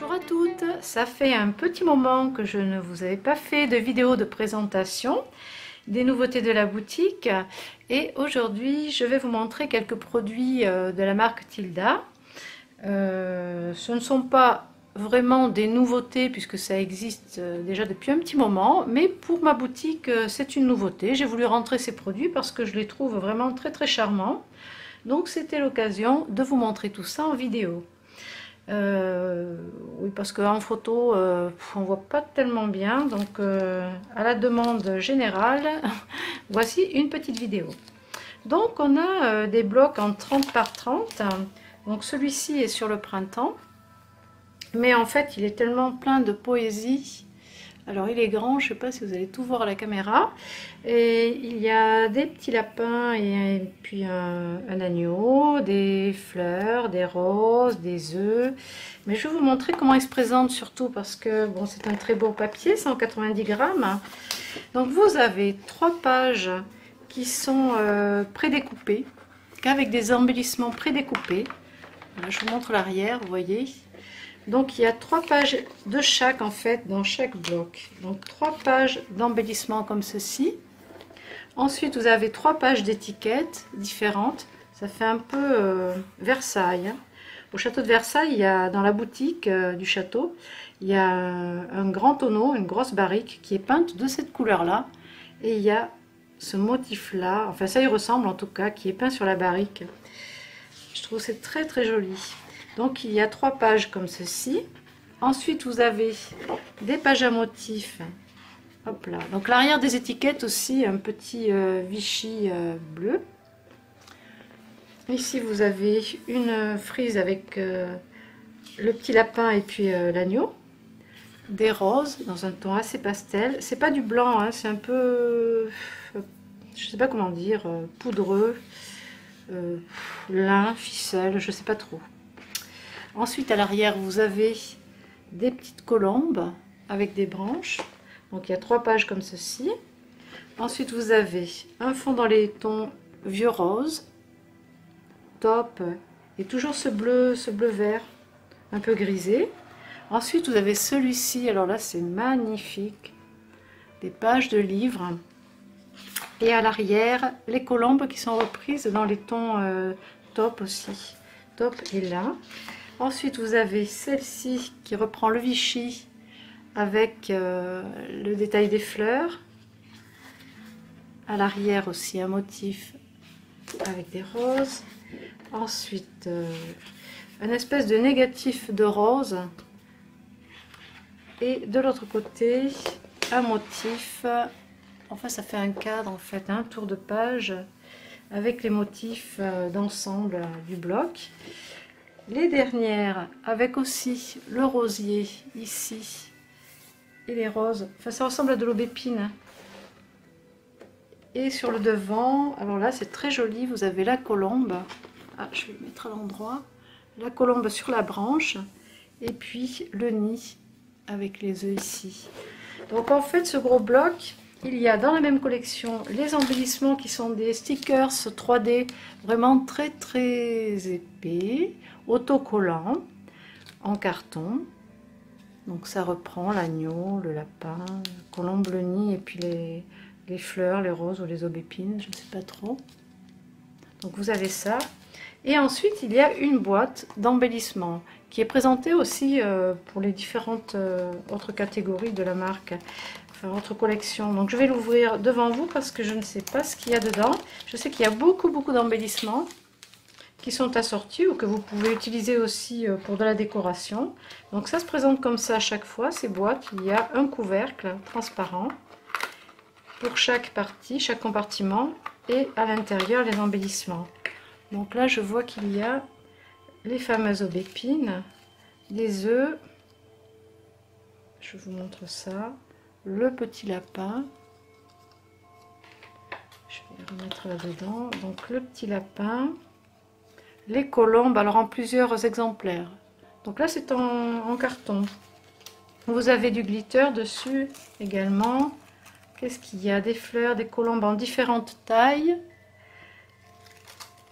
Bonjour à toutes, ça fait un petit moment que je ne vous avais pas fait de vidéo de présentation des nouveautés de la boutique et aujourd'hui je vais vous montrer quelques produits de la marque Tilda. Ce ne sont pas vraiment des nouveautés puisque ça existe déjà depuis un petit moment, mais pour ma boutique c'est une nouveauté. J'ai voulu rentrer ces produits parce que je les trouve vraiment très charmants, donc c'était l'occasion de vous montrer tout ça en vidéo. Oui, parce qu'en photo on voit pas tellement bien, donc à la demande générale voici une petite vidéo. Donc on a des blocs en 30 par 30, donc celui-ci est sur le printemps, mais en fait il est tellement plein de poésie. Alors il est grand, je ne sais pas si vous allez tout voir à la caméra, et il y a des petits lapins et puis un agneau, des fleurs, des roses, des œufs. Mais je vais vous montrer comment il se présente surtout parce que bon, c'est un très beau papier, 190 grammes. Donc vous avez 3 pages qui sont prédécoupées, avec des embellissements prédécoupés. Là, je vous montre l'arrière, vous voyez. Donc il y a 3 pages de chaque en fait dans chaque bloc. Donc 3 pages d'embellissement comme ceci. Ensuite vous avez 3 pages d'étiquettes différentes. Ça fait un peu Versailles. Au château de Versailles, il y a dans la boutique du château, il y a un grand tonneau, une grosse barrique qui est peinte de cette couleur là. Et il y a ce motif là, enfin ça y ressemble en tout cas, qui est peint sur la barrique. Je trouve c'est très joli. Donc il y a 3 pages comme ceci. Ensuite vous avez des pages à motifs. Hop là. Donc l'arrière des étiquettes aussi, un petit Vichy bleu. Ici vous avez une frise avec le petit lapin et puis l'agneau. Des roses dans un ton assez pastel. C'est pas du blanc, hein, c'est un peu, je sais pas comment dire, poudreux, lin, ficelle, je sais pas trop. Ensuite à l'arrière vous avez des petites colombes avec des branches, donc il y a 3 pages comme ceci. Ensuite vous avez un fond dans les tons vieux rose, top, et toujours ce bleu vert un peu grisé. Ensuite vous avez celui-ci, alors là c'est magnifique, des pages de livres, et à l'arrière les colombes qui sont reprises dans les tons top aussi, top et là. Ensuite vous avez celle-ci qui reprend le Vichy avec le détail des fleurs. À l'arrière aussi un motif avec des roses. Ensuite un espèce de négatif de rose. Et de l'autre côté un motif, enfin ça fait un cadre en fait, un tour de page avec les motifs d'ensemble du bloc. Les dernières avec aussi le rosier ici et les roses, enfin ça ressemble à de l'aubépine. Et sur le devant, alors là c'est très joli, vous avez la colombe, je vais le mettre à l'endroit, la colombe sur la branche et puis le nid avec les œufs ici. Donc en fait ce gros bloc, il y a dans la même collection les embellissements qui sont des stickers 3D vraiment très épais, autocollants, en carton. Donc ça reprend l'agneau, le lapin, la colombe, le nid et puis les fleurs, les roses ou les aubépines, je ne sais pas trop. Donc vous avez ça. Et ensuite il y a une boîte d'embellissement qui est présentée aussi pour les différentes autres catégories de la marque, enfin autre collection. Donc je vais l'ouvrir devant vous parce que je ne sais pas ce qu'il y a dedans. Je sais qu'il y a beaucoup d'embellissements qui sont assortis ou que vous pouvez utiliser aussi pour de la décoration. Donc ça se présente comme ça à chaque fois, ces boîtes. Il y a un couvercle transparent pour chaque partie, chaque compartiment, et à l'intérieur les embellissements. Donc là je vois qu'il y a les fameuses aubépines, des œufs, je vous montre ça, le petit lapin, je vais le remettre là dedans, donc le petit lapin, les colombes, alors en plusieurs exemplaires. Donc là c'est en carton. Vous avez du glitter dessus également. Qu'est-ce qu'il y a? Des fleurs, des colombes en différentes tailles.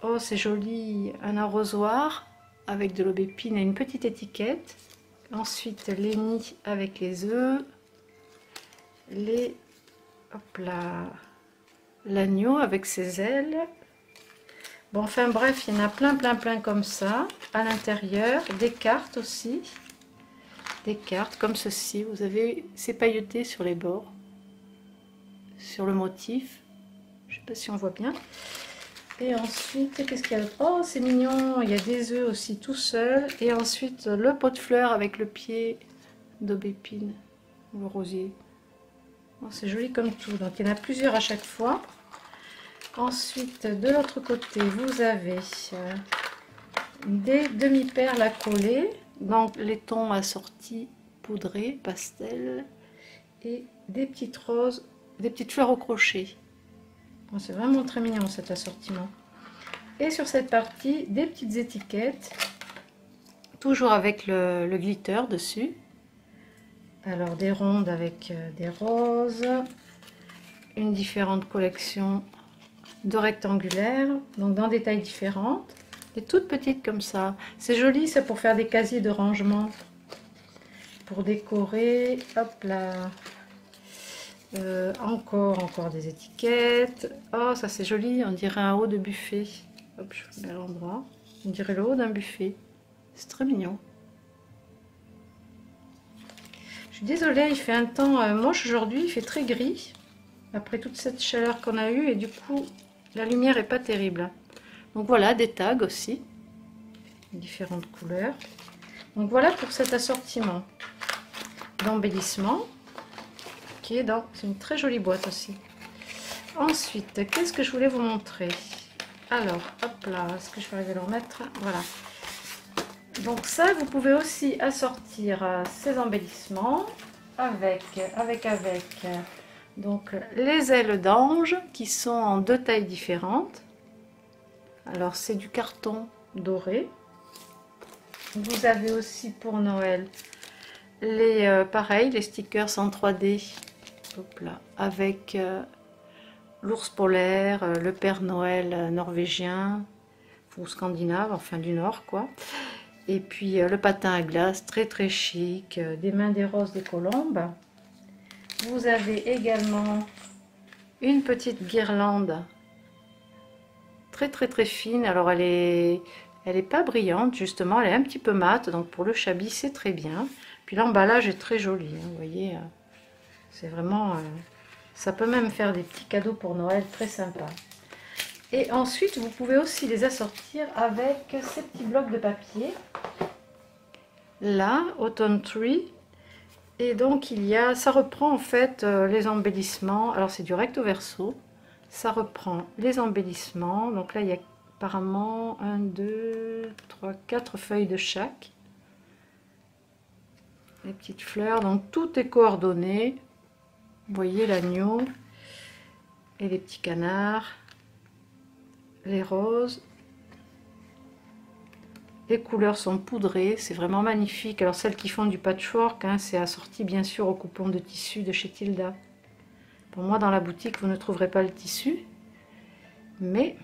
Oh c'est joli, un arrosoir avec de l'aubépine et une petite étiquette. Ensuite les nids avec les œufs, les, hop là, l'agneau avec ses ailes. Bon, enfin bref, il y en a plein comme ça. À l'intérieur, des cartes aussi. Des cartes comme ceci. Vous avez ces pailletés sur les bords, sur le motif. Je sais pas si on voit bien. Et ensuite, qu'est-ce qu'il y a d'autre? Oh, c'est mignon. Il y a des œufs aussi tout seul. Et ensuite, le pot de fleurs avec le pied d'aubépine, le rosier. Oh, c'est joli comme tout. Donc, il y en a plusieurs à chaque fois. Ensuite, de l'autre côté, vous avez des demi-perles à coller, donc les tons assortis poudrés, pastel, et des petites roses, des petites fleurs au crochet. Bon, c'est vraiment très mignon cet assortiment. Et sur cette partie, des petites étiquettes, toujours avec le glitter dessus. Alors des rondes avec des roses, une différente collection de rectangulaires, donc dans des tailles différentes, des toutes petites comme ça. C'est joli, c'est pour faire des casiers de rangement, pour décorer. Hop là, encore des étiquettes. Oh, ça c'est joli, on dirait un haut de buffet. Hop, je mets à l'endroit. On dirait le haut d'un buffet. C'est très mignon. Je suis désolée, il fait un temps moche aujourd'hui, il fait très gris après toute cette chaleur qu'on a eue, et du coup la lumière est pas terrible. Donc voilà, des tags aussi, différentes couleurs. Donc voilà pour cet assortiment d'embellissement qui est dans, c'est une très jolie boîte aussi. Ensuite, qu'est-ce que je voulais vous montrer? Alors, hop là, est-ce que je vais arriver à le remettre? Voilà. Donc ça, vous pouvez aussi assortir ces embellissements avec donc les ailes d'ange qui sont en deux tailles différentes. Alors c'est du carton doré. Vous avez aussi pour Noël les pareil, les stickers en 3D. Hop là, avec l'ours polaire, le Père Noël norvégien ou scandinave, enfin du Nord quoi. Et puis le patin à glace, très chic, des mains des roses, des colombes. Vous avez également une petite guirlande très fine. Alors elle est pas brillante justement, elle est un petit peu mate, donc pour le chablis c'est très bien. Puis l'emballage est très joli, hein, vous voyez, c'est vraiment, ça peut même faire des petits cadeaux pour Noël très sympa. Et ensuite vous pouvez aussi les assortir avec ces petits blocs de papier. Là, Autumn Tree. Et donc il y a, ça reprend en fait les embellissements. Alors c'est du recto verso. Ça reprend les embellissements. Donc là il y a apparemment 1, 2, 3, 4 feuilles de chaque. Les petites fleurs. Donc tout est coordonné. Vous voyez l'agneau et les petits canards, les roses. Les couleurs sont poudrées, c'est vraiment magnifique. Alors celles qui font du patchwork, hein, c'est assorti bien sûr au coupon de tissu de chez Tilda. Pour moi dans la boutique vous ne trouverez pas le tissu, mais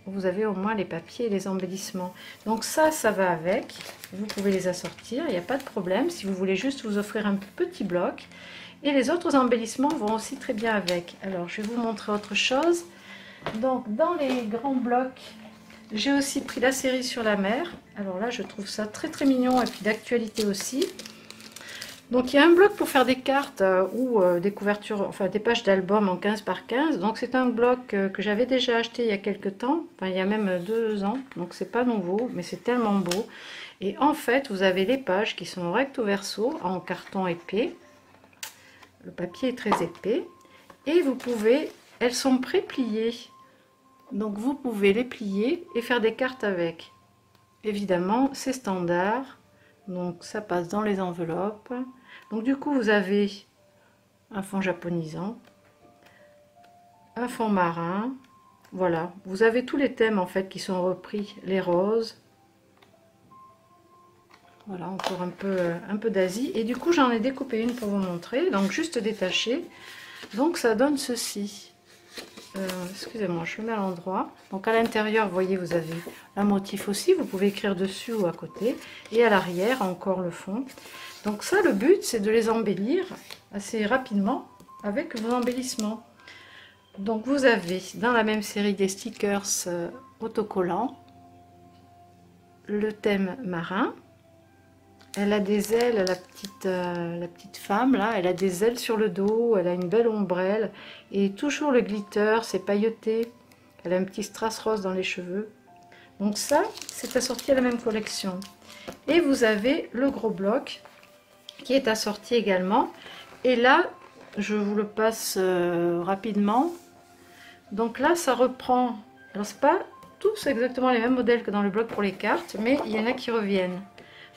vous avez au moins les papiers et les embellissements. Donc ça va avec, vous pouvez les assortir, il n'y a pas de problème si vous voulez juste vous offrir un petit bloc. Et les autres embellissements vont aussi très bien avec. Alors je vais vous montrer autre chose. Donc dans les grands blocs, j'ai aussi pris la série sur la mer. Alors là, je trouve ça très mignon et puis d'actualité aussi. Donc il y a un bloc pour faire des cartes ou des couvertures, enfin des pages d'album en 15 par 15. Donc c'est un bloc que j'avais déjà acheté il y a quelques temps, enfin il y a même 2 ans. Donc c'est pas nouveau, mais c'est tellement beau. Et en fait, vous avez les pages qui sont recto verso en carton épais. Le papier est très épais et vous pouvez, elles sont pré-pliées. Donc vous pouvez les plier et faire des cartes avec. Évidemment, c'est standard. Donc ça passe dans les enveloppes. Donc du coup, vous avez un fond japonisant, un fond marin. Voilà, vous avez tous les thèmes en fait qui sont repris. Les roses. Voilà, encore un peu d'Asie. Et du coup, j'en ai découpé une pour vous montrer. Donc juste détaché. Donc ça donne ceci. excusez-moi, je le mets à l'endroit. Donc à l'intérieur, vous voyez, vous avez un motif aussi. Vous pouvez écrire dessus ou à côté. Et à l'arrière, encore le fond. Donc ça, le but, c'est de les embellir assez rapidement avec vos embellissements. Donc vous avez dans la même série des stickers autocollants le thème marin. Elle a des ailes, la petite femme là, elle a des ailes sur le dos, elle a une belle ombrelle et toujours le glitter, c'est pailleté. Elle a un petit strass rose dans les cheveux. Donc ça, c'est assorti à la même collection. Et vous avez le gros bloc qui est assorti également. Et là, je vous le passe rapidement. Donc là, ça reprend. Alors c'est pas tous exactement les mêmes modèles que dans le bloc pour les cartes, mais il y en a qui reviennent.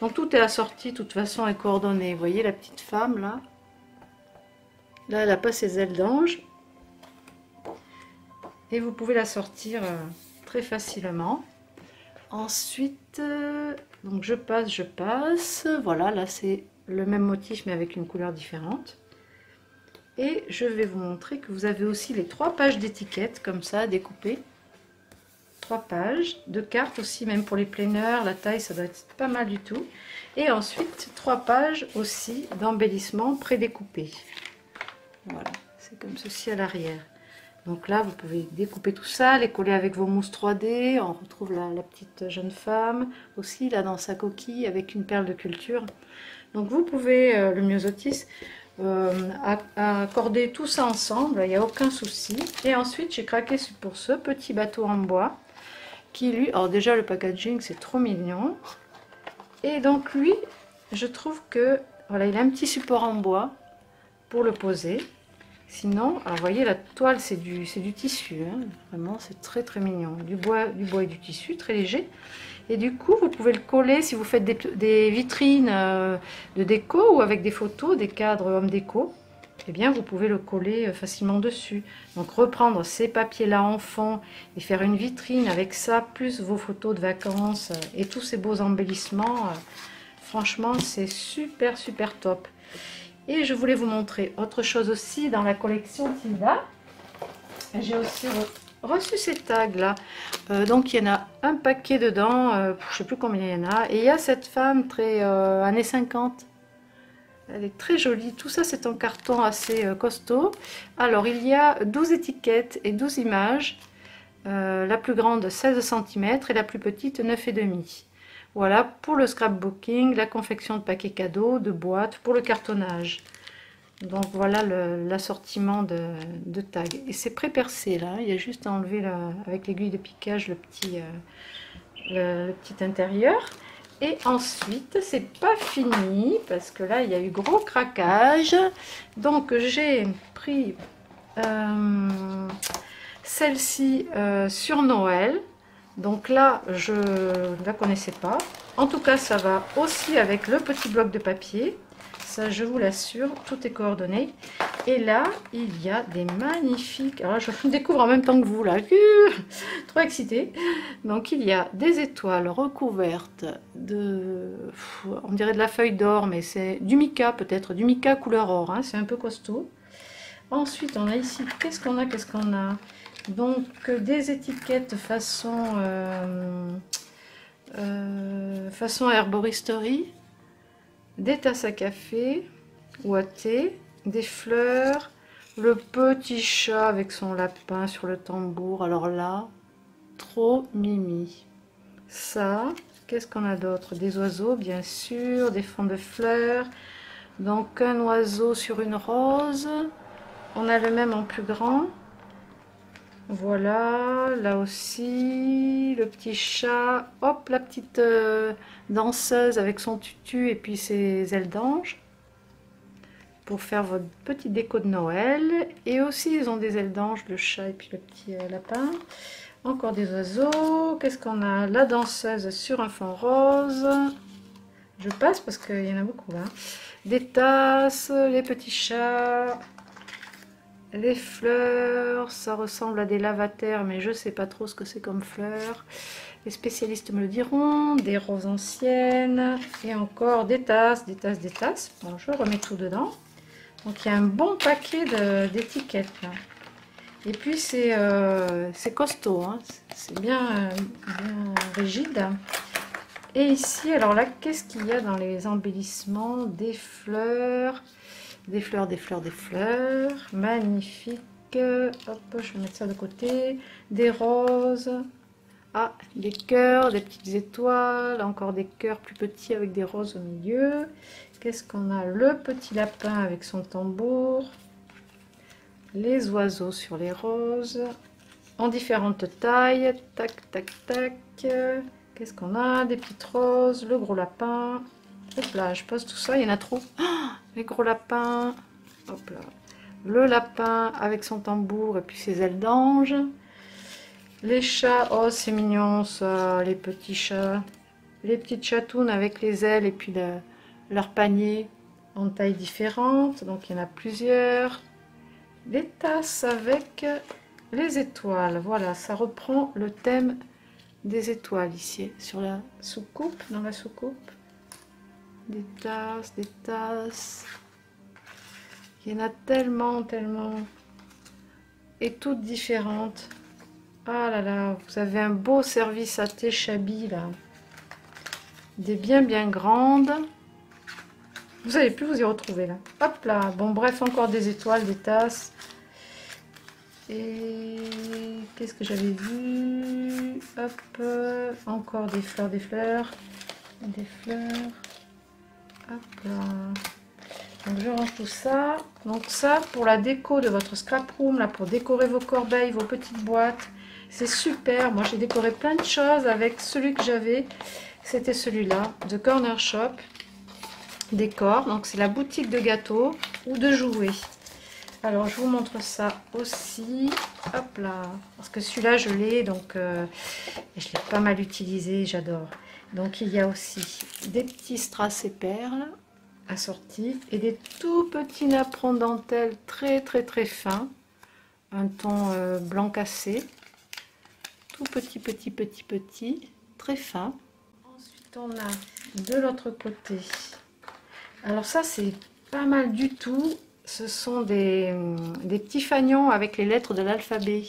Donc tout est assorti, de toute façon, est coordonné. Vous voyez la petite femme là. Là, elle n'a pas ses ailes d'ange. Et vous pouvez la sortir très facilement. Ensuite, donc je passe. Voilà, là c'est le même motif mais avec une couleur différente. Et je vais vous montrer que vous avez aussi les 3 pages d'étiquettes comme ça découpées. 3 pages de cartes aussi, même pour les planeurs, la taille ça doit être pas mal du tout. Et ensuite 3 pages aussi d'embellissement prédécoupé. Voilà, c'est comme ceci à l'arrière. Donc là vous pouvez découper tout ça, les coller avec vos mousses 3D. On retrouve la petite jeune femme aussi là dans sa coquille avec une perle de culture. Donc vous pouvez, le myosotis, accorder tout ça ensemble, il n'y a aucun souci. Et ensuite j'ai craqué pour ce petit bateau en bois qui lui, alors déjà le packaging c'est trop mignon, et donc lui je trouve que voilà, il a un petit support en bois pour le poser. Sinon, alors vous voyez la toile c'est du tissu, hein, vraiment c'est très très mignon, du bois et du tissu très léger. Et du coup, vous pouvez le coller si vous faites des vitrines de déco ou avec des photos, des cadres homme déco. Eh bien, vous pouvez le coller facilement dessus. Donc, reprendre ces papiers-là en fond et faire une vitrine avec ça, plus vos photos de vacances et tous ces beaux embellissements. Franchement, c'est super, super top. Et je voulais vous montrer autre chose aussi dans la collection Tilda. J'ai aussi reçu ces tags là, donc il y en a un paquet dedans, je sais plus combien il y en a, et il y a cette femme très années 50, elle est très jolie. Tout ça c'est en carton assez costaud. Alors il y a 12 étiquettes et 12 images, la plus grande 16 cm et la plus petite 9,5. Voilà pour le scrapbooking, la confection de paquets cadeaux, de boîtes, pour le cartonnage. Donc voilà l'assortiment de tags. Et c'est pré-percé là, il y a juste à enlever avec l'aiguille de piquage le petit intérieur. Et ensuite, c'est pas fini parce que là il y a eu gros craquage. Donc j'ai pris celle-ci sur Noël. Donc là, je ne la connaissais pas. En tout cas, ça va aussi avec le petit bloc de papier. Ça, je vous l'assure, tout est coordonné. Et là, il y a des magnifiques... Alors là, je découvre en même temps que vous, là. Trop excitée. Donc, il y a des étoiles recouvertes de... On dirait de la feuille d'or, mais c'est du mica, peut-être. Du mica couleur or, hein, c'est un peu costaud. Ensuite, on a ici... Qu'est-ce qu'on a? Donc, des étiquettes façon herboristerie, des tasses à café ou à thé, des fleurs, le petit chat avec son lapin sur le tambour. Alors là, trop mimi. Ça, qu'est-ce qu'on a d'autre? Des oiseaux, bien sûr, des fonds de fleurs. Donc, un oiseau sur une rose. On a le même en plus grand. Voilà, là aussi, le petit chat, hop, la petite danseuse avec son tutu et puis ses ailes d'ange pour faire votre petite déco de Noël. Et aussi, ils ont des ailes d'ange, le chat et puis le petit lapin. Encore des oiseaux. Qu'est-ce qu'on a? La danseuse sur un fond rose. Je passe parce qu'il y en a beaucoup, hein. Des tasses, les petits chats. Les fleurs, ça ressemble à des lavataires, mais je sais pas trop ce que c'est comme fleurs. Les spécialistes me le diront. Des roses anciennes et encore des tasses, des tasses, des tasses. Bon, je remets tout dedans. Donc il y a un bon paquet d'étiquettes là. Et puis c'est costaud, hein. C'est bien, bien rigide. Et ici, alors là, qu'est-ce qu'il y a dans les embellissements? Des fleurs, des fleurs, des fleurs, des fleurs. Magnifique. Hop, je vais mettre ça de côté. Des roses. Ah, des cœurs, des petites étoiles. Encore des cœurs plus petits avec des roses au milieu. Qu'est-ce qu'on a? Le petit lapin avec son tambour. Les oiseaux sur les roses. En différentes tailles. Tac, tac, tac. Qu'est-ce qu'on a? Des petites roses, le gros lapin. Hop là, je pose tout ça, il y en a trop. Oh, les gros lapins. Hop là. Le lapin avec son tambour et puis ses ailes d'ange. Les chats, oh c'est mignon ça, les petits chats. Les petites chatounes avec les ailes et puis leur panier en taille différente. Donc il y en a plusieurs. Des tasses avec les étoiles. Voilà, ça reprend le thème des étoiles ici sur la soucoupe, dans la soucoupe. Des tasses, des tasses. Il y en a tellement, tellement. Et toutes différentes. Ah là là, vous avez un beau service à thé Chabi là. Des bien bien grandes. Vous n'allez plus vous y retrouver là. Hop là. Bon bref, encore des étoiles, des tasses. Et qu'est-ce que j'avais vu? Hop, encore des fleurs, des fleurs. Des fleurs. Hop là. Donc je range tout ça. Donc ça pour la déco de votre scrap room, là pour décorer vos corbeilles, vos petites boîtes. C'est super. Moi j'ai décoré plein de choses avec celui que j'avais. C'était celui-là de Corner Shop. Décor. Donc c'est la boutique de gâteaux ou de jouets. Alors je vous montre ça aussi. Hop là. Parce que celui-là je l'ai donc je l'ai pas mal utilisé. J'adore. Donc il y a aussi des petits strass et perles assortis et des tout petits napperons dentelle très très très fins, un ton blanc cassé, tout petit petit petit petit, très fin. Ensuite on a de l'autre côté, alors ça c'est pas mal du tout, ce sont des petits fanions avec les lettres de l'alphabet.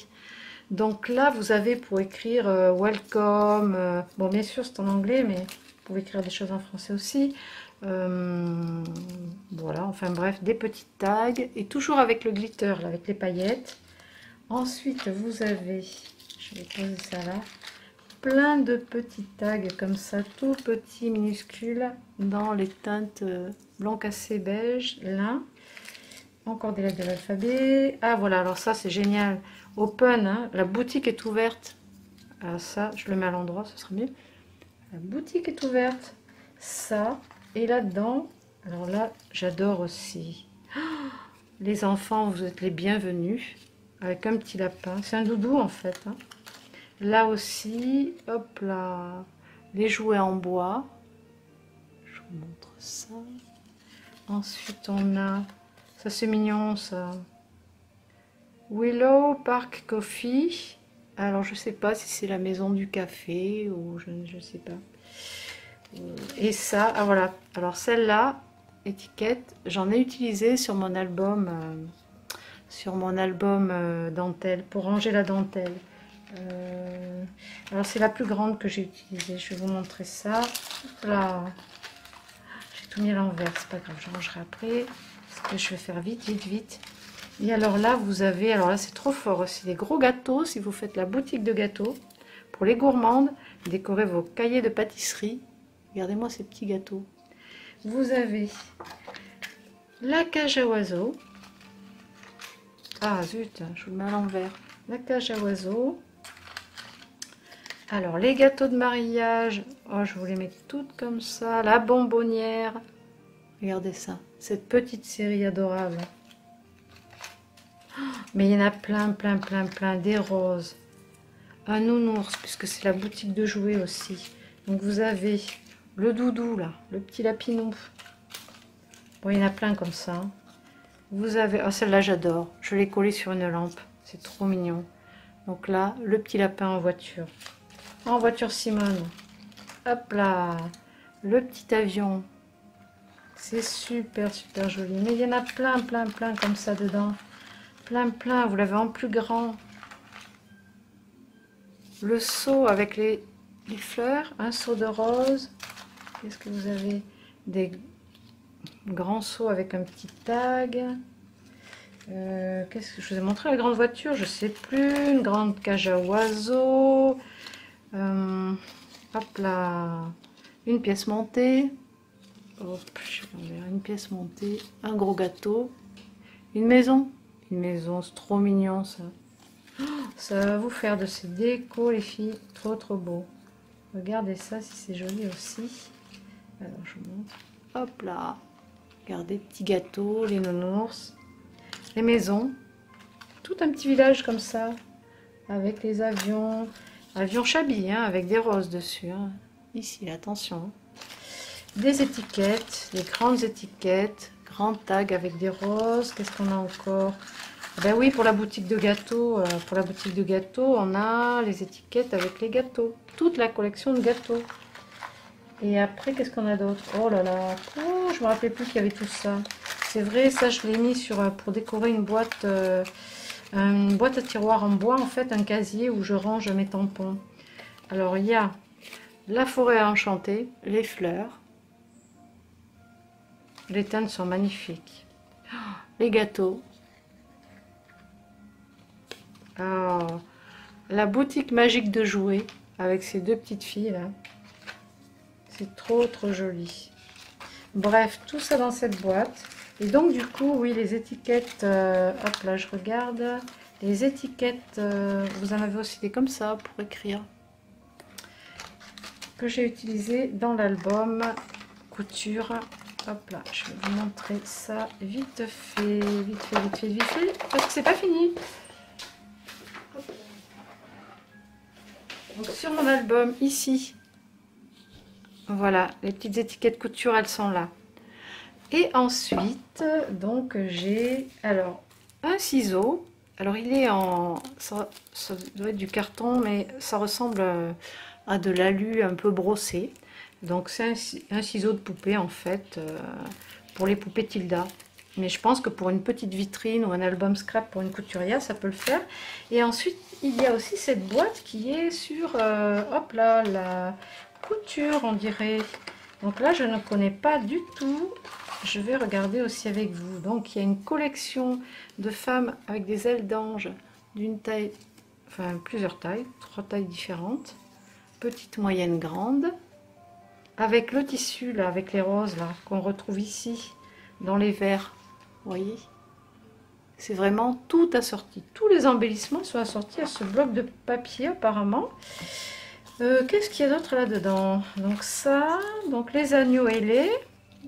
Donc là vous avez pour écrire welcome, bon bien sûr c'est en anglais mais vous pouvez écrire des choses en français aussi. Voilà, enfin bref, des petites tags et toujours avec le glitter, là, avec les paillettes. Ensuite vous avez, je vais poser ça là, plein de petites tags comme ça, tout petits minuscules dans les teintes blanc cassé beige, lin. Encore des lettres de l'alphabet. Ah voilà, alors ça c'est génial, open, hein, la boutique est ouverte. Alors ça je le mets à l'endroit, ce sera mieux. La boutique est ouverte, ça. Et là-dedans, alors là, j'adore aussi. Oh, les enfants, vous êtes les bienvenus. Avec un petit lapin. C'est un doudou en fait. Hein. Là aussi, hop là, les jouets en bois. Je vous montre ça. Ensuite, on a, ça c'est mignon ça. Willow Park Coffee. Alors, je sais pas si c'est la maison du café ou je sais pas. Et ça, ah voilà, alors celle-là, étiquette, j'en ai utilisé sur mon album dentelle, pour ranger la dentelle. Alors c'est la plus grande que j'ai utilisée, je vais vous montrer ça. Là, j'ai tout mis à l'envers, c'est pas grave, je rangerai après, parce que je vais faire vite, vite, vite. Et alors là, vous avez, alors là c'est trop fort aussi, des gros gâteaux, si vous faites la boutique de gâteaux, pour les gourmandes, décorez vos cahiers de pâtisserie. Regardez-moi ces petits gâteaux. Vous avez la cage à oiseaux. Ah zut, je vous le mets à l'envers. La cage à oiseaux. Alors les gâteaux de mariage. Oh, je vous les mets toutes comme ça. La bonbonnière. Regardez ça. Cette petite série adorable. Mais il y en a plein, plein, plein, plein. Des roses. Un nounours, puisque c'est la boutique de jouets aussi. Donc vous avez le doudou là, le petit lapinou. Bon, il y en a plein comme ça. Vous avez, oh celle-là j'adore. Je l'ai collée sur une lampe. C'est trop mignon. Donc là, le petit lapin en voiture. En voiture Simone. Hop là. Le petit avion. C'est super, super joli. Mais il y en a plein, plein, plein comme ça dedans. plein, vous l'avez en plus grand. Le seau avec les fleurs, un seau de rose. Qu'est-ce que vous avez? Des grands seaux avec un petit tag. Qu'est-ce que je vous ai montré? La grande voiture, je sais plus. Une grande cage à oiseaux. Hop là. Une pièce montée. Hop, une pièce montée. Un gros gâteau. Une maison. Une maison, c'est trop mignon ça. Oh, ça va vous faire de ces décos les filles. Trop beau. Regardez ça si c'est joli aussi. Alors je vous montre. Hop là. Regardez, petits gâteaux, les nounours. Les maisons, tout un petit village comme ça, avec les avions, avions Chabi, hein, avec des roses dessus. Hein. Ici, attention. Des étiquettes, des grandes étiquettes, grands tags avec des roses. Qu'est-ce qu'on a encore? Ben oui, pour la boutique de gâteaux, on a les étiquettes avec les gâteaux, toute la collection de gâteaux. Et après, qu'est-ce qu'on a d'autre? Oh là là, oh, je me rappelais plus qu'il y avait tout ça. C'est vrai, ça je l'ai mis pour décorer une boîte à tiroir en bois, en fait, un casier où je range mes tampons. Alors il y a la forêt enchantée, les fleurs. Les teintes sont magnifiques. Oh, les gâteaux. Oh, la boutique magique de jouets avec ces deux petites filles là. C'est trop joli. Bref, tout ça dans cette boîte. Et donc du coup, oui, les étiquettes, hop là, je regarde. Les étiquettes, vous en avez aussi des comme ça pour écrire. Que j'ai utilisé dans l'album couture. Hop là, je vais vous montrer ça vite fait, parce que c'est pas fini. Donc sur mon album, ici, voilà, les petites étiquettes couture, elles sont là. Et ensuite, donc j'ai alors un ciseau. Alors il est en, ça doit être du carton, mais ça ressemble à de l'alu un peu brossé. Donc c'est un ciseau de poupée en fait, pour les poupées Tilda. Mais je pense que pour une petite vitrine ou un album scrap pour une couturière, ça peut le faire. Et ensuite, il y a aussi cette boîte qui est sur, hop là, la couture, on dirait. Donc là, je ne connais pas du tout. Je vais regarder aussi avec vous. Donc, il y a une collection de femmes avec des ailes d'ange d'une taille, enfin plusieurs tailles, 3 tailles différentes. Petite, moyenne, grande. Avec le tissu, là, avec les roses, là, qu'on retrouve ici, dans les verts. Vous voyez? C'est vraiment tout assorti. Tous les embellissements sont assortis à ce bloc de papier, apparemment. Qu'est-ce qu'il y a d'autre là-dedans? Donc ça, donc les agneaux ailés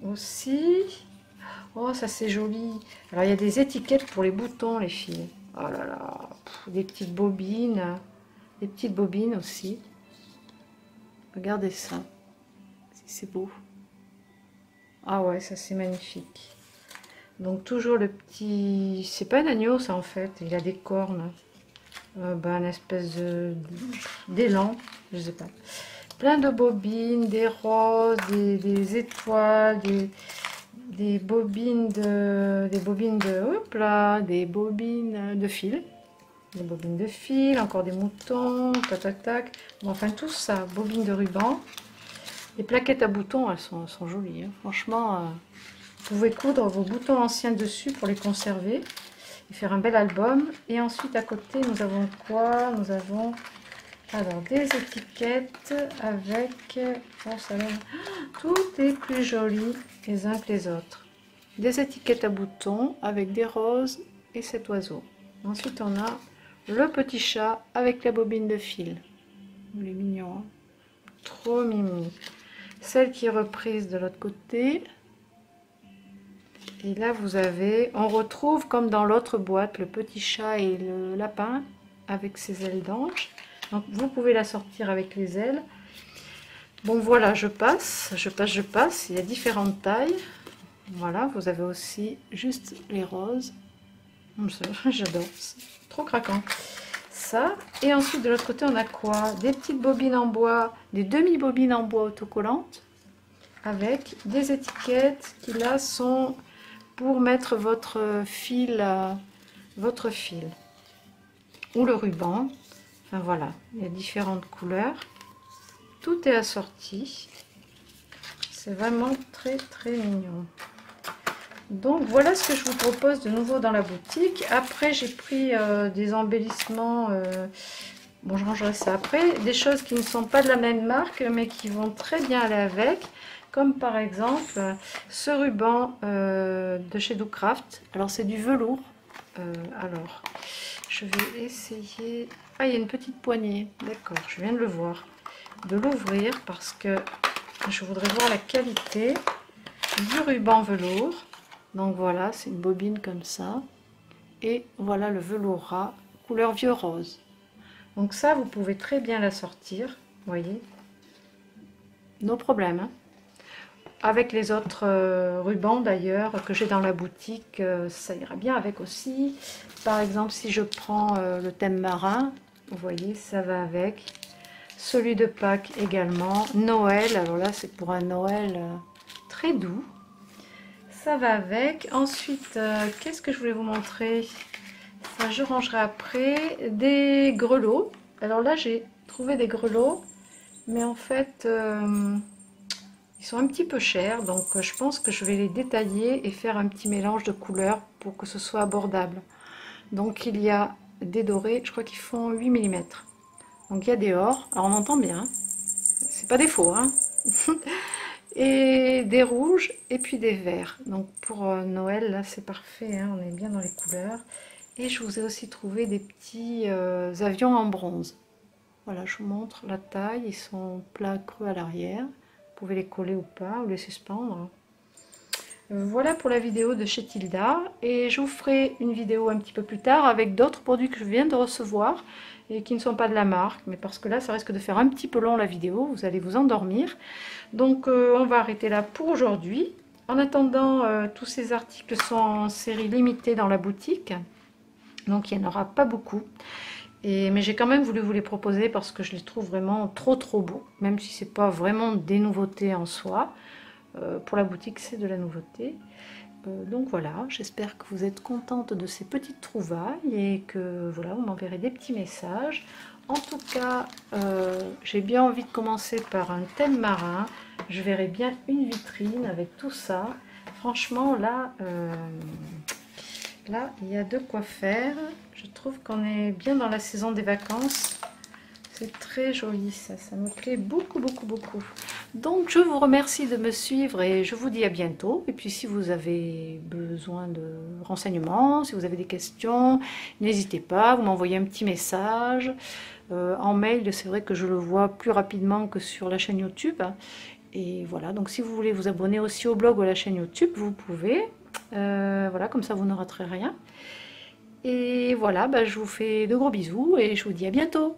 aussi. Oh, ça c'est joli. Alors il y a des étiquettes pour les boutons, les filles. Oh là là, des petites bobines. Des petites bobines aussi. Regardez ça. C'est beau. Ah ouais, ça c'est magnifique. Donc toujours le petit... C'est pas un agneau ça en fait, il a des cornes. Une espèce d'élan, je sais pas. Plein de bobines, des roses, des étoiles, des bobines de... Hop là, des bobines de fil. Des bobines de fil, encore des moutons, tac. Bon, enfin tout ça, bobines de ruban. Les plaquettes à boutons, elles sont jolies. Hein. Franchement, vous pouvez coudre vos boutons anciens dessus pour les conserver et faire un bel album. Et ensuite, à côté, nous avons quoi? Nous avons alors des étiquettes avec... Oh, ça tout est plus joli les uns que les autres. Des étiquettes à boutons avec des roses et cet oiseau. Ensuite, on a le petit chat avec la bobine de fil. Il est mignon, hein? Trop mimi. Celle qui est reprise de l'autre côté. Et là, vous avez, on retrouve comme dans l'autre boîte, le petit chat et le lapin avec ses ailes d'ange. Donc, vous pouvez la sortir avec les ailes. Bon, voilà, je passe. Il y a différentes tailles. Voilà, vous avez aussi juste les roses. J'adore, trop craquant. Ça, et ensuite de l'autre côté on a quoi? Des petites bobines en bois, des demi-bobines en bois autocollantes avec des étiquettes qui là sont pour mettre votre fil votre fil ou le ruban. Enfin voilà, il y a différentes couleurs. Tout est assorti. C'est vraiment très très mignon. Donc voilà ce que je vous propose de nouveau dans la boutique. Après j'ai pris des embellissements, bon je rangerai ça après, des choses qui ne sont pas de la même marque mais qui vont très bien aller avec, comme par exemple ce ruban de chez Doocraft. Alors c'est du velours, alors je vais essayer, ah il y a une petite poignée, d'accord, je viens de le voir, de l'ouvrir parce que je voudrais voir la qualité du ruban velours. Donc voilà, c'est une bobine comme ça. Et voilà le velours ras, couleur vieux rose. Donc ça, vous pouvez très bien la sortir, vous voyez. No problème. Hein. Avec les autres rubans d'ailleurs que j'ai dans la boutique, ça ira bien avec aussi. Par exemple, si je prends le thème marin, vous voyez, ça va avec. Celui de Pâques également. Noël, alors là, c'est pour un Noël très doux. Ça va avec. Ensuite, qu'est-ce que je voulais vous montrer? Ça, je rangerai après. Des grelots. Alors là, j'ai trouvé des grelots, mais en fait, ils sont un petit peu chers. Donc, je pense que je vais les détailler et faire un petit mélange de couleurs pour que ce soit abordable. Donc, il y a des dorés, je crois qu'ils font 8 mm. Donc, il y a des ors. Alors, on entend bien. C'est pas des faux, hein. Et des rouges et puis des verts. Donc pour Noël, là c'est parfait, hein, on est bien dans les couleurs. Et je vous ai aussi trouvé des petits avions en bronze. Voilà, je vous montre la taille, ils sont plats creux à l'arrière. Vous pouvez les coller ou pas, ou les suspendre. Voilà pour la vidéo de chez Tilda. Et je vous ferai une vidéo un petit peu plus tard avec d'autres produits que je viens de recevoir et qui ne sont pas de la marque, mais parce que là ça risque de faire un petit peu long la vidéo, vous allez vous endormir. Donc on va arrêter là pour aujourd'hui. En attendant, tous ces articles sont en série limitée dans la boutique, donc il n'y en aura pas beaucoup. Mais j'ai quand même voulu vous les proposer parce que je les trouve vraiment trop beaux, même si c'est pas vraiment des nouveautés en soi. Pour la boutique c'est de la nouveauté. Donc voilà, j'espère que vous êtes contente de ces petites trouvailles et que voilà, vous m'enverrez des petits messages. En tout cas, j'ai bien envie de commencer par un thème marin. Je verrai bien une vitrine avec tout ça. Franchement, là, il y a de quoi faire. Je trouve qu'on est bien dans la saison des vacances. C'est très joli ça me plaît beaucoup. Donc je vous remercie de me suivre et je vous dis à bientôt. Et puis si vous avez besoin de renseignements, si vous avez des questions, n'hésitez pas, vous m'envoyez un petit message. En mail, c'est vrai que je le vois plus rapidement que sur la chaîne YouTube. Et voilà, donc si vous voulez vous abonner aussi au blog ou à la chaîne YouTube, vous pouvez. Voilà, comme ça vous ne raterez rien. Et voilà, je vous fais de gros bisous et je vous dis à bientôt.